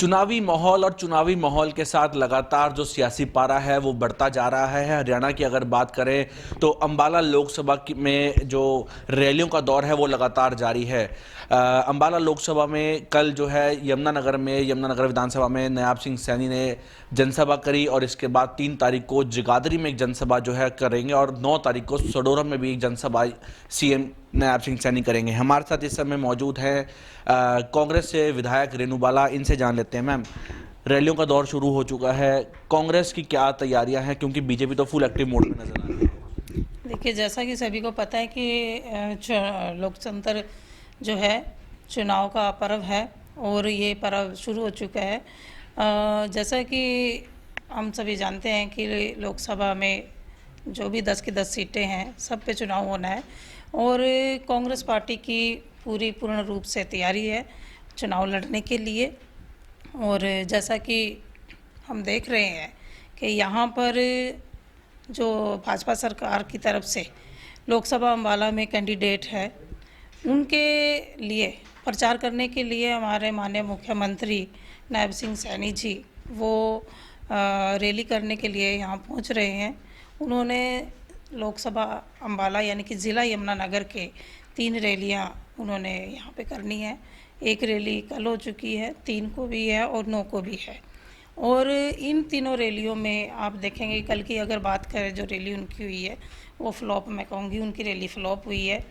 चुनावी माहौल और चुनावी माहौल के साथ लगातार जो सियासी पारा है वो बढ़ता जा रहा है। हरियाणा की अगर बात करें तो अंबाला लोकसभा में जो रैलियों का दौर है वो लगातार जारी है। अंबाला लोकसभा में कल जो है यमुनानगर विधानसभा में नायब सिंह सैनी ने जनसभा करी और इसके बाद 3 तारीख को जगाधरी में एक जनसभा जो है करेंगे और 9 तारीख को सडोरा में भी एक जनसभा सीएम नायब सिंह सैनी करेंगे। हमारे साथ इस समय मौजूद हैं कांग्रेस से विधायक रेणु बाला। इनसे जान लेते हैं मैम, रैलियों का दौर शुरू हो चुका है, कांग्रेस की क्या तैयारियां हैं क्योंकि बीजेपी तो फुल एक्टिव मोड में नजर आ रही है। देखिए, जैसा कि सभी को पता है कि लोकतंत्र जो है चुनाव का पर्व है और ये पर्व शुरू हो चुका है। जैसा कि हम सभी जानते हैं कि लोकसभा में जो भी 10 की 10 सीटें हैं सब पे चुनाव होना है और कांग्रेस पार्टी की पूर्ण रूप से तैयारी है चुनाव लड़ने के लिए। और जैसा कि हम देख रहे हैं कि यहाँ पर जो भाजपा सरकार की तरफ से लोकसभा अम्बाला में कैंडिडेट है उनके लिए प्रचार करने के लिए हमारे माननीय मुख्यमंत्री नायब सिंह सैनी जी वो रैली करने के लिए यहाँ पहुँच रहे हैं। उन्होंने लोकसभा अम्बाला यानी कि ज़िला यमुनानगर के 3 रैलियाँ उन्होंने यहाँ पे करनी है। एक रैली कल हो चुकी है, 3 को भी है और 9 को भी है। और इन तीनों रैलियों में आप देखेंगे, कल की अगर बात करें जो रैली उनकी हुई है वो फ्लॉप, मैं कहूँगी उनकी रैली फ्लॉप हुई है।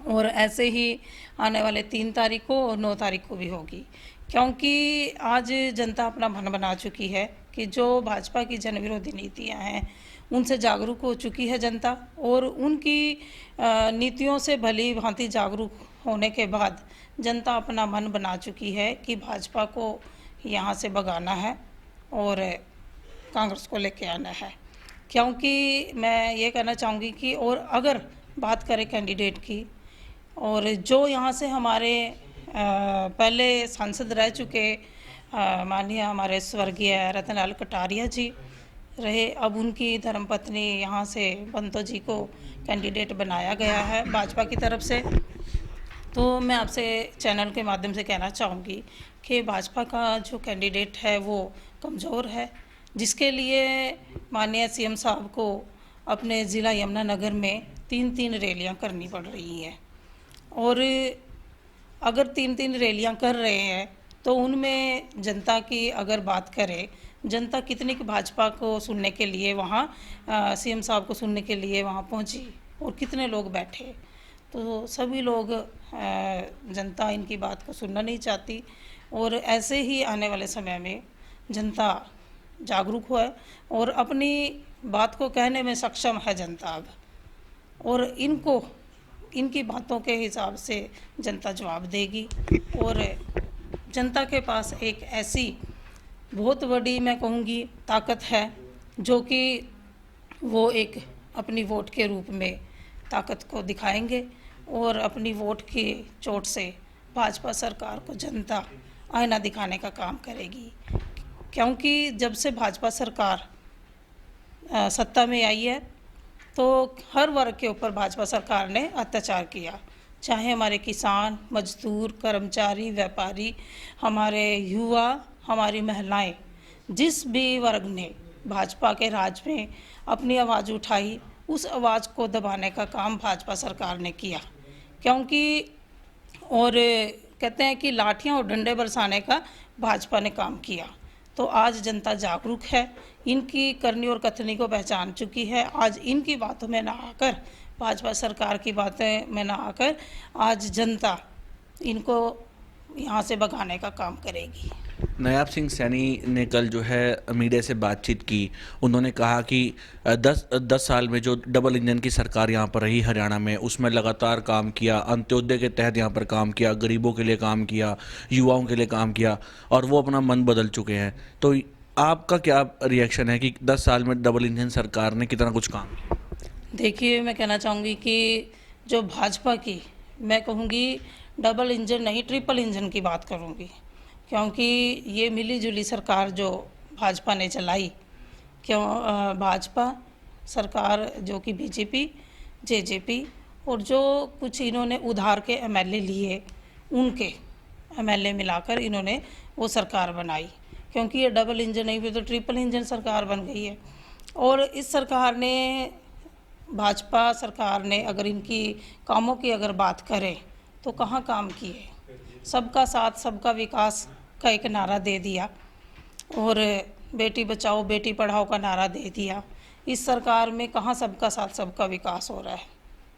और ऐसे ही आने वाले 3 तारीख को और 9 तारीख को भी होगी, क्योंकि आज जनता अपना मन बना चुकी है कि जो भाजपा की जन विरोधी नीतियाँ हैं उनसे जागरूक हो चुकी है जनता। और उनकी नीतियों से भली भांति जागरूक होने के बाद जनता अपना मन बना चुकी है कि भाजपा को यहाँ से भगाना है और कांग्रेस को लेके आना है। क्योंकि मैं ये कहना चाहूँगी कि और अगर बात करें कैंडिडेट की, और जो यहाँ से हमारे पहले सांसद रह चुके माननीय हमारे स्वर्गीय रतनलाल कटारिया जी रहे, अब उनकी धर्मपत्नी यहाँ से बंतो जी को कैंडिडेट बनाया गया है भाजपा की तरफ से। तो मैं आपसे चैनल के माध्यम से कहना चाहूँगी कि भाजपा का जो कैंडिडेट है वो कमज़ोर है, जिसके लिए माननीय सीएम साहब को अपने ज़िला यमुनानगर में 3-3 रैलियाँ करनी पड़ रही हैं। और अगर 3-3 रैलियाँ कर रहे हैं तो उनमें जनता की अगर बात करें, जनता कितनी भाजपा को सुनने के लिए वहाँ सीएम साहब को सुनने के लिए वहाँ पहुँची और कितने लोग बैठे, तो सभी लोग जनता इनकी बात को सुनना नहीं चाहती। और ऐसे ही आने वाले समय में जनता जागरूक है और अपनी बात को कहने में सक्षम है जनता अब, और इनकी बातों के हिसाब से जनता जवाब देगी। और जनता के पास एक ऐसी बहुत बड़ी, मैं कहूँगी, ताकत है जो कि वो एक अपनी वोट के रूप में ताकत को दिखाएंगे और अपनी वोट की चोट से भाजपा सरकार को जनता आईना दिखाने का काम करेगी। क्योंकि जब से भाजपा सरकार सत्ता में आई है तो हर वर्ग के ऊपर भाजपा सरकार ने अत्याचार किया, चाहे हमारे किसान, मजदूर, कर्मचारी, व्यापारी, हमारे युवा, हमारी महिलाएं, जिस भी वर्ग ने भाजपा के राज में अपनी आवाज़ उठाई उस आवाज़ को दबाने का काम भाजपा सरकार ने किया। क्योंकि और कहते हैं कि लाठियां और डंडे बरसाने का भाजपा ने काम किया। तो आज जनता जागरूक है, इनकी करनी और कथनी को पहचान चुकी है। आज इनकी बातों में ना आकर, भाजपा सरकार की बातें में ना आकर, आज जनता इनको यहाँ से भगाने का काम करेगी। नायब सिंह सैनी ने कल जो है मीडिया से बातचीत की। उन्होंने कहा कि 10 साल में जो डबल इंजन की सरकार यहाँ पर रही हरियाणा में, उसमें लगातार काम किया, अंत्योदय के तहत यहाँ पर काम किया, गरीबों के लिए काम किया, युवाओं के लिए काम किया और वो अपना मन बदल चुके हैं। तो आपका क्या रिएक्शन है कि 10 साल में डबल इंजन सरकार ने कितना कुछ काम किया? देखिए, मैं कहना चाहूँगी कि जो भाजपा की, मैं कहूँगी डबल इंजन नहीं, ट्रिपल इंजन की बात करूँगी। क्योंकि ये मिली जुली सरकार जो भाजपा ने चलाई, भाजपा सरकार जो कि बीजेपी, जेजेपी और जो कुछ इन्होंने उधार के एमएलए लिए उनके एमएलए मिलाकर इन्होंने वो सरकार बनाई, क्योंकि ये डबल इंजन नहीं भी तो ट्रिपल इंजन सरकार बन गई है। और इस सरकार ने, भाजपा सरकार ने अगर इनकी कामों की अगर बात करें तो कहाँ काम किए। सबका साथ सबका विकास का एक नारा दे दिया और बेटी बचाओ बेटी पढ़ाओ का नारा दे दिया। इस सरकार में कहाँ सबका साथ सबका विकास हो रहा है,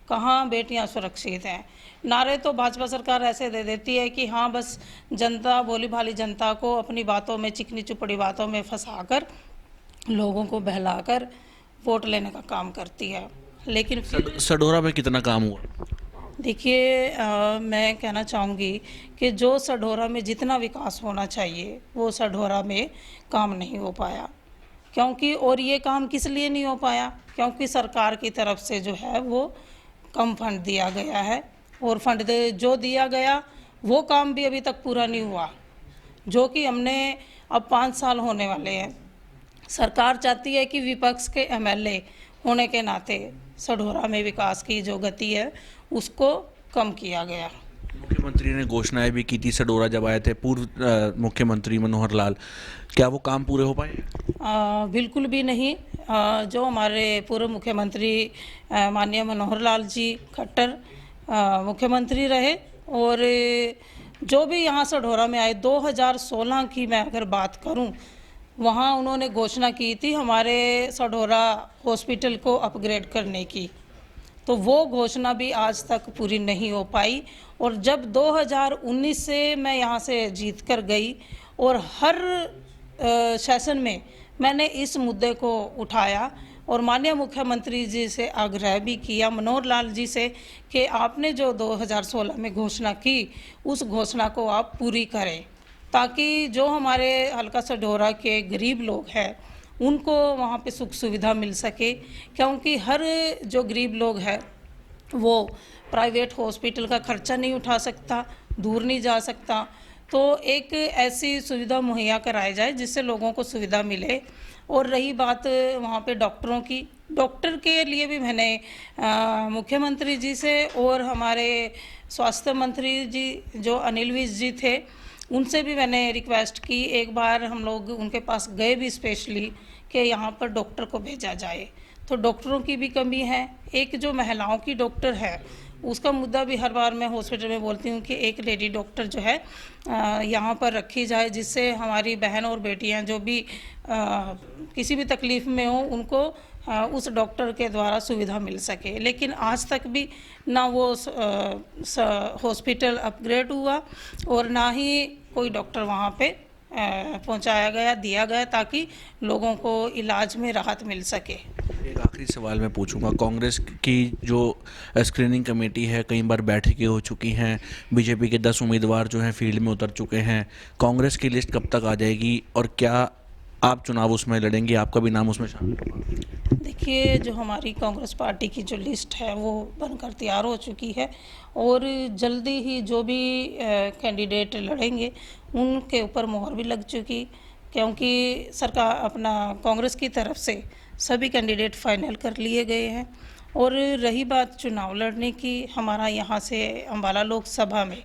कहाँ बेटियां सुरक्षित हैं। नारे तो भाजपा सरकार ऐसे दे देती है कि हाँ बस जनता, भोली भाली जनता को अपनी बातों में, चिकनी चुपड़ी बातों में फंसाकर, लोगों को बहलाकर वोट लेने का काम करती है। लेकिन सडोरा में कितना काम हुआ? देखिए, मैं कहना चाहूँगी कि जो सढौरा में जितना विकास होना चाहिए वो सढौरा में काम नहीं हो पाया। क्योंकि और ये काम किस लिए नहीं हो पाया, क्योंकि सरकार की तरफ से जो है वो कम फंड दिया गया है और फंड जो दिया गया वो काम भी अभी तक पूरा नहीं हुआ, जो कि हमने अब 5 साल होने वाले हैं। सरकार चाहती है कि विपक्ष के एमएलए होने के नाते सढौरा में विकास की जो गति है उसको कम किया गया। मुख्यमंत्री ने घोषणाएं भी की थी सडोरा जब आए थे पूर्व मुख्यमंत्री मनोहर लाल, क्या वो काम पूरे हो पाए? बिल्कुल भी नहीं। जो हमारे पूर्व मुख्यमंत्री माननीय मनोहर लाल जी खट्टर मुख्यमंत्री रहे और जो भी यहाँ सढौरा में आए, 2016 की मैं अगर बात करूँ, वहाँ उन्होंने घोषणा की थी हमारे सढौरा हॉस्पिटल को अपग्रेड करने की, तो वो घोषणा भी आज तक पूरी नहीं हो पाई। और जब 2019 से मैं यहाँ से जीत कर गई और हर सेशन में मैंने इस मुद्दे को उठाया और माननीय मुख्यमंत्री जी से आग्रह भी किया, मनोहर लाल जी से, कि आपने जो 2016 में घोषणा की उस घोषणा को आप पूरी करें, ताकि जो हमारे हल्का सढौरा के गरीब लोग हैं उनको वहाँ पे सुख सुविधा मिल सके। क्योंकि हर जो गरीब लोग हैं वो प्राइवेट हॉस्पिटल का खर्चा नहीं उठा सकता, दूर नहीं जा सकता, तो एक ऐसी सुविधा मुहैया कराई जाए जिससे लोगों को सुविधा मिले। और रही बात वहाँ पे डॉक्टरों की, डॉक्टर के लिए भी मैंने मुख्यमंत्री जी से और हमारे स्वास्थ्य मंत्री जी जो अनिल विज जी थे उनसे भी मैंने रिक्वेस्ट की। एक बार हम लोग उनके पास गए भी स्पेशली कि यहाँ पर डॉक्टर को भेजा जाए, तो डॉक्टरों की भी कमी है। एक जो महिलाओं की डॉक्टर है उसका मुद्दा भी हर बार मैं हॉस्पिटल में बोलती हूँ कि एक लेडी डॉक्टर जो है यहाँ पर रखी जाए, जिससे हमारी बहन और बेटियाँ जो भी किसी भी तकलीफ़ में हो उनको उस डॉक्टर के द्वारा सुविधा मिल सके। लेकिन आज तक भी ना वो हॉस्पिटल अपग्रेड हुआ और ना ही कोई डॉक्टर वहाँ पे पहुँचाया गया, दिया गया, ताकि लोगों को इलाज में राहत मिल सके। एक आखिरी सवाल मैं पूछूंगा, कांग्रेस की जो स्क्रीनिंग कमेटी है कई बार बैठकें हो चुकी हैं, बीजेपी के 10 उम्मीदवार जो हैं फील्ड में उतर चुके हैं, कांग्रेस की लिस्ट कब तक आ जाएगी और क्या आप चुनाव उसमें लड़ेंगे, आपका भी नाम उसमें शामिल होगा? देखिए, जो हमारी कांग्रेस पार्टी की जो लिस्ट है वो बनकर तैयार हो चुकी है और जल्दी ही जो भी कैंडिडेट लड़ेंगे उनके ऊपर मोहर भी लग चुकी, क्योंकि सरकार अपना कांग्रेस की तरफ से सभी कैंडिडेट फाइनल कर लिए गए हैं। और रही बात चुनाव लड़ने की, हमारा यहाँ से अम्बाला लोकसभा में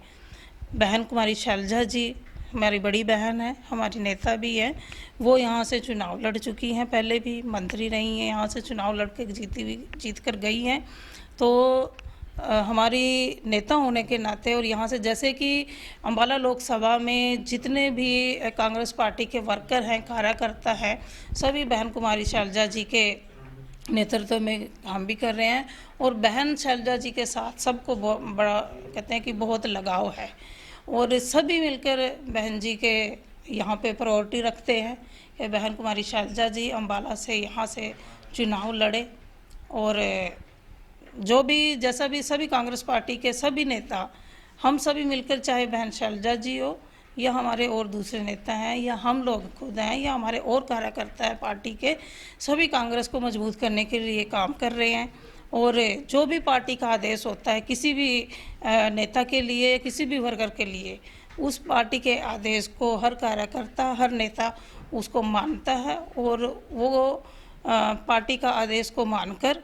बहन कुमारी शैलजा जी हमारी बड़ी बहन है, हमारी नेता भी हैं, वो यहाँ से चुनाव लड़ चुकी हैं, पहले भी मंत्री रही हैं, यहाँ से चुनाव लड़ के जीत कर गई हैं। तो हमारी नेता होने के नाते और यहाँ से जैसे कि अम्बाला लोकसभा में जितने भी कांग्रेस पार्टी के वर्कर हैं, कार्यकर्ता हैं, सभी बहन कुमारी शैलजा जी के नेतृत्व में काम भी कर रहे हैं और बहन शैलजा जी के साथ सबको बड़ा कहते हैं कि बहुत लगाव है और सभी मिलकर बहन जी के यहाँ पे प्रायोरिटी रखते हैं कि बहन कुमारी शैलजा जी अम्बाला से यहाँ से चुनाव लड़े। और जो भी जैसा भी सभी कांग्रेस पार्टी के सभी नेता, हम सभी मिलकर, चाहे बहन शैलजा जी हो या हमारे और दूसरे नेता हैं या हम लोग खुद हैं या हमारे और कार्यकर्ता हैं पार्टी के, सभी कांग्रेस को मजबूत करने के लिए काम कर रहे हैं। और जो भी पार्टी का आदेश होता है किसी भी नेता के लिए, किसी भी वर्कर के लिए, उस पार्टी के आदेश को हर कार्यकर्ता, हर नेता उसको मानता है और वो पार्टी का आदेश को मानकर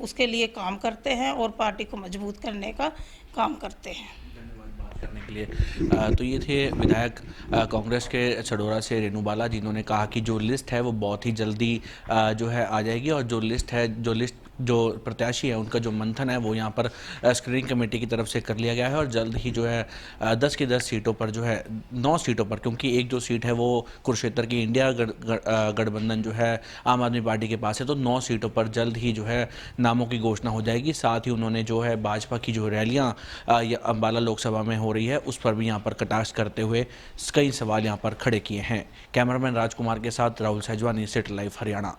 उसके लिए काम करते हैं और पार्टी को मजबूत करने का काम करते हैं। धन्यवाद बात करने के लिए। के लिए। तो ये थे विधायक कांग्रेस के छडोरा से रेणु बाला, जिन्होंने कहा कि जो लिस्ट है वो बहुत ही जल्दी जो है आ जाएगी, और जो प्रत्याशी है उनका जो मंथन है वो यहाँ पर स्क्रीनिंग कमेटी की तरफ से कर लिया गया है, और जल्द ही जो है 10 की 10 सीटों पर जो है 9 सीटों पर, क्योंकि एक जो सीट है वो कुरुक्षेत्र की इंडिया गठबंधन जो है आम आदमी पार्टी के पास है, तो 9 सीटों पर जल्द ही जो है नामों की घोषणा हो जाएगी। साथ ही उन्होंने जो है भाजपा की जो रैलियाँ अम्बाला लोकसभा में हो रही है उस पर भी यहाँ पर कटाक्ष करते हुए कई सवाल यहाँ पर खड़े किए हैं। कैमरामैन राजकुमार के साथ राहुल सहजवानी, सिटी लाइव हरियाणा।